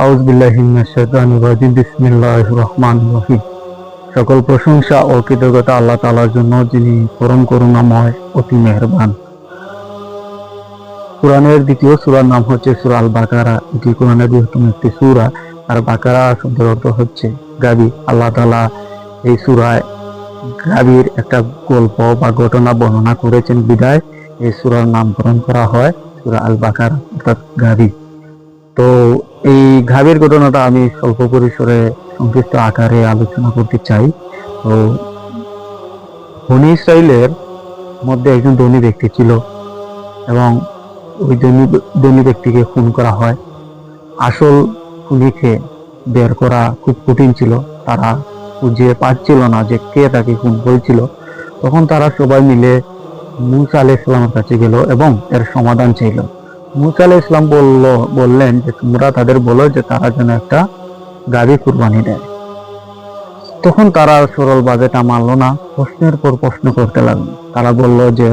আউযু বিল্লাহি মিনাশ শাইতানির রাজিম। বিসমিল্লাহির রহমানির রহিম। সকল প্রশংসা ও কৃতজ্ঞতা আল্লাহ তাআলার জন্য, যিনি পরম করুণাময়, অতি মেহেরবান। কোরআনের দ্বিতীয় সূরার নাম হচ্ছে সূরা আল বাকারা। এটি কোরআনের বৃহত্তম একটি সূরা। আর বাকারা শব্দের অর্থ হচ্ছে গাভী। আল্লাহ তাআলা এই সূরায় গাভীর একটা গল্প বা ঘটনা বর্ণনা করেছেন বিধায় এই সূরার নামকরণ করা হয় সূরা আল বাকারা, অর্থাৎ গাভী। তো এই ঘাবের ঘটনাটা আমি স্বল্প পরিসরে সংক্ষিপ্ত আকারে আলোচনা করতে চাই। তো বনী ইসরাইলের মধ্যে একজন ধনী ব্যক্তি ছিল এবং ওই ধনী ব্যক্তিকে খুন করা হয়। আসল খুনিকে বের করা খুব কঠিন ছিল। তারা খুঁজে পাচ্ছিল না যে কে তাকে খুন করেছিল। তখন তারা সবাই মিলে মূসা আলাইহিস সালামের কাছে গেল এবং এর সমাধান চাইল। মূসা আলাইহিস সালাম বললেন যে তোমরা তাদের বলো যে তারা যেন একটা গাভী কুরবানি দেয়। তখন তারা সরলভাবে তা মানল না, প্রশ্নের পর প্রশ্ন করতে লাগলো। তারা বলল যে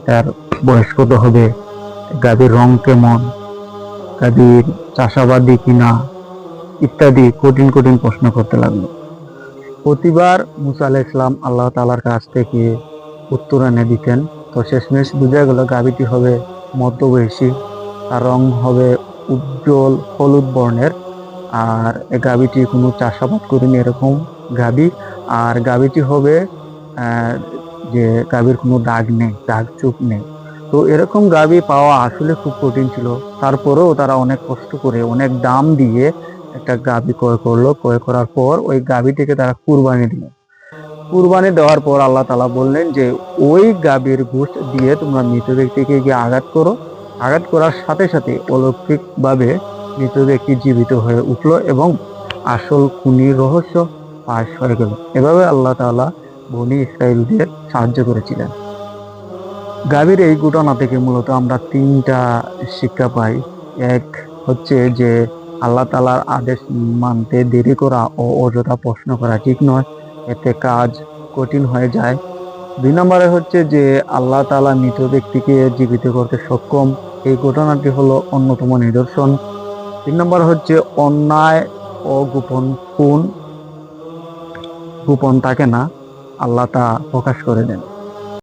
তার বয়স কত হবে, গাভীর রং কেমন, গাভীর চাষাবাদী কিনা, ইত্যাদি কঠিন কঠিন প্রশ্ন করতে লাগলো। প্রতিবার মূসা আলাইহিস সালাম আল্লাহ তাআলার কাছ থেকে উত্তর এনে দিতেন। তো শেষমেশ বুঝা গেল গাভীটি হবে মধ্যবয়সী, তার রং হবে উজ্জ্বল হলুদ বর্ণের, আর এই গাভীটি কোনো চাষাবাদ করেনি এরকম গাভী। আর গাভীটি হবে যে গাভীর কোনো দাগ নেই, দাগ চোখ নেই। তো এরকম গাভী পাওয়া আসলে খুব কঠিন ছিল। তারপরেও তারা অনেক কষ্ট করে অনেক দাম দিয়ে একটা গাভী ক্রয় করলো। ক্রয় করার পর ওই গাভীটিকে তারা কুরবানি দিল। কুরবানি দেওয়ার পর আল্লাহ তাআলা বললেন যে ওই গাভীর গোশত দিয়ে তোমরা মৃত ব্যক্তিকে গিয়ে আঘাত করো। আঘাত করার সাথে সাথে অলৌকিকভাবে মৃত ব্যক্তি জীবিত হয়ে উঠলো এবং আসল খুনির রহস্য ফাঁস হয়ে গেল। এভাবে আল্লাহ তাআলা বনী ইসরাইলদের সাহায্য করেছিলেন। গাভীর এই ঘটনা থেকে মূলত আমরা তিনটা শিক্ষা পাই। এক হচ্ছে যে আল্লাহ তাআলার আদেশ মানতে দেরি করা ও অযথা প্রশ্ন করা ঠিক নয়, এতে কাজ কঠিন হয়ে যায়। 2 নম্বরে হচ্ছে যে আল্লাহ তাআলা মৃত ব্যক্তিকে জীবিত করতে সক্ষম, এই ঘটনাটি হলো অন্যতম নিদর্শন। 3 নম্বর হচ্ছে অন্যায় ও গোপন খুন গোপন থাকে না, আল্লাহ তা প্রকাশ করে দেন।